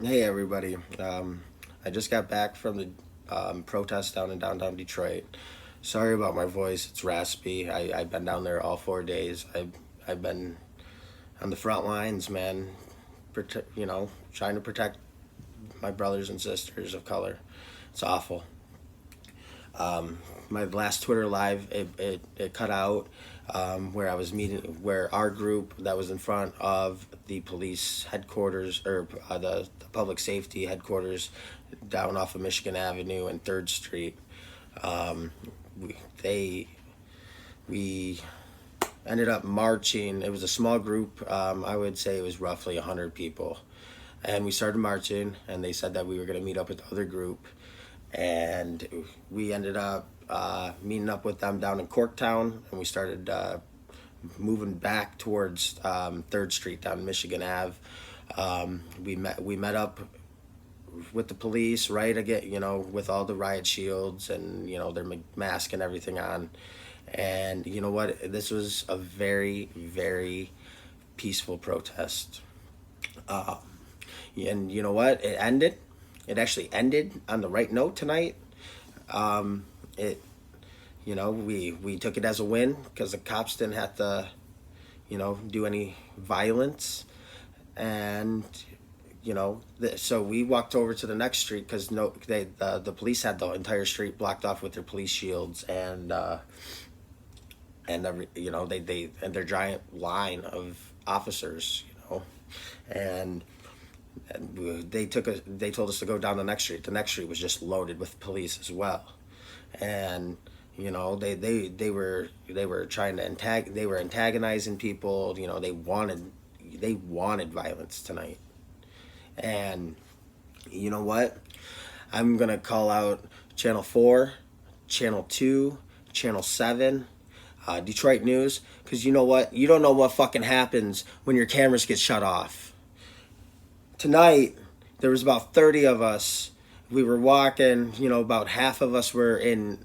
Hey everybody. I just got back from the protest down in downtown Detroit. Sorry about my voice; it's raspy. I've been down there all 4 days. I've been on the front lines, man. Trying to protect my brothers and sisters of color. It's awful. My last Twitter live, it cut out where I was meeting, where our group that was in front of the police headquarters, or the public safety headquarters down off of Michigan Avenue and 3rd Street. Um, we, they, we ended up marching. It was a small group. I would say it was roughly 100 people. And we started marching, and they said that we were going to meet up with the other group. And we ended up meeting up with them down in Corktown, and we started moving back towards 3rd Street down Michigan Ave. We met up with the police, right? Again, with all the riot shields and their mask and everything on. And you know what? This was a very, very peaceful protest. Uh, and you know what? It ended. It actually ended on the right note tonight. It, we took it as a win because the cops didn't have to, do any violence, and so we walked over to the next street because the police had the entire street blocked off with their police shields and they and their giant line of officers, and they told us to go down the next street. The next street was just loaded with police as well, and they were trying to they were antagonizing people. They wanted violence tonight. And you know what? I'm gonna call out Channel 4, Channel 2, Channel 7, Detroit News, because you know what? You don't know what fucking happens when your cameras get shut off. Tonight, there was about 30 of us. We were walking, about half of us were in,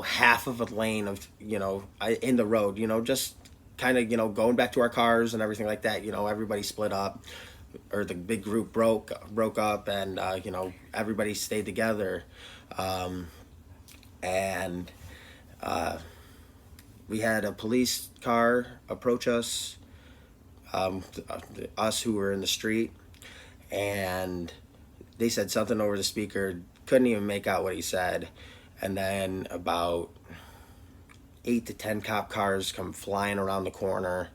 half of a lane of, in the road, just kind of, going back to our cars and everything like that. Everybody split up, or the big group broke up, and everybody stayed together. And we had a police car approach us, us who were in the street, and they said something over the speaker. Couldn't even make out what he said. And then about 8 to 10 cop cars come flying around the corner,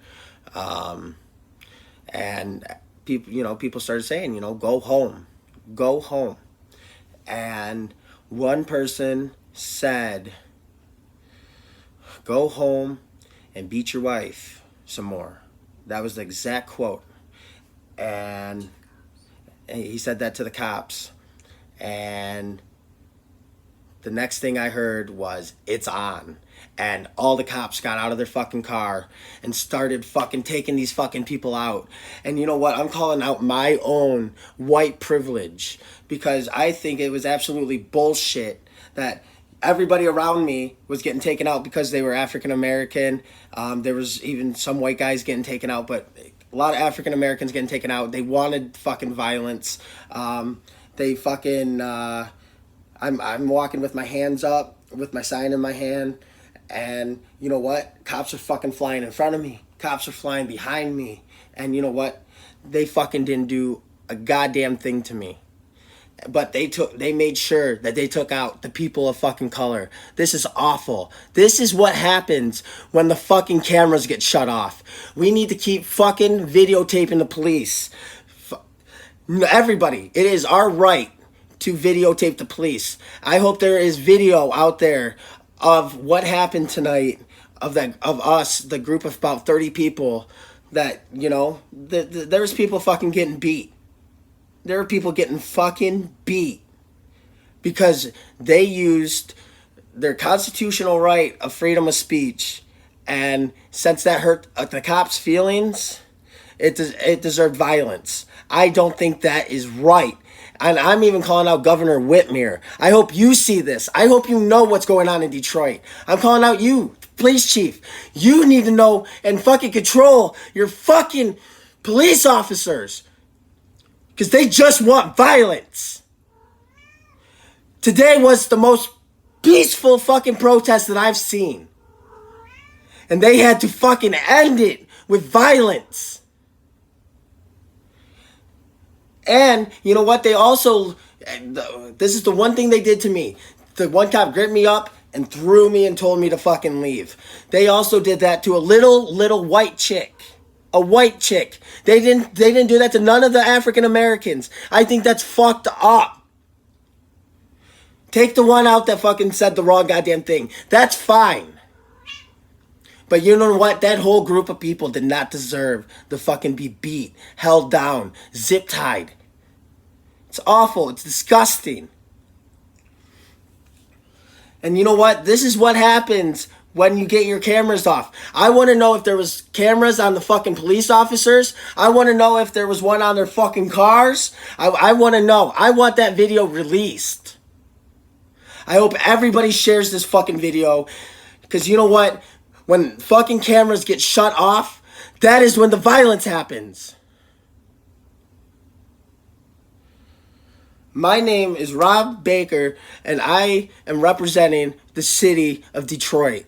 and people started saying, go home, go home. And one person said, go home and beat your wife some more. That was the exact quote. And he said that to the cops. And the next thing I heard was, it's on. And all the cops got out of their fucking car and started fucking taking these fucking people out. And you know what? I'm calling out my own white privilege, because I think it was absolutely bullshit that everybody around me was getting taken out because they were African American. There was even some white guys getting taken out, but a lot of African Americans getting taken out. They wanted fucking violence. They fucking. I'm walking with my hands up, with my sign in my hand, and you know what? Cops are fucking flying in front of me. Cops are flying behind me, and you know what? They fucking didn't do a goddamn thing to me. But they made sure that they took out the people of fucking color. This is awful. This is what happens when the fucking cameras get shut off. We need to keep fucking videotaping the police. Everybody, it is our right to videotape the police. I hope there is video out there of what happened tonight, of us, the group of about 30 people, that there's people fucking getting beat. There are people getting fucking beat because they used their constitutional right of freedom of speech, and since that hurt the cops' feelings, it deserved violence. I don't think that is right. And I'm even calling out Governor Whitmer. I hope you see this. I hope you know what's going on in Detroit. I'm calling out you, police chief. You need to know and fucking control your fucking police officers. Because they just want violence. Today was the most peaceful fucking protest that I've seen. And they had to fucking end it with violence. And you know what? They also, this is the one thing they did to me. The one cop gripped me up and threw me and told me to fucking leave. They also did that to a little white chick. A white chick. They didn't do that to none of the African Americans. I think that's fucked up. Take the one out that fucking said the wrong goddamn thing. That's fine. But you know what? That whole group of people did not deserve to fucking be beat, held down, zip-tied. It's awful. It's disgusting. And you know what? This is what happens when you get your cameras off. I want to know if there was cameras on the fucking police officers. I want to know if there was one on their fucking cars. I want to know. I want that video released. I hope everybody shares this fucking video. Because you know what? When fucking cameras get shut off, that is when the violence happens. My name is Rob Baker, and I am representing the city of Detroit.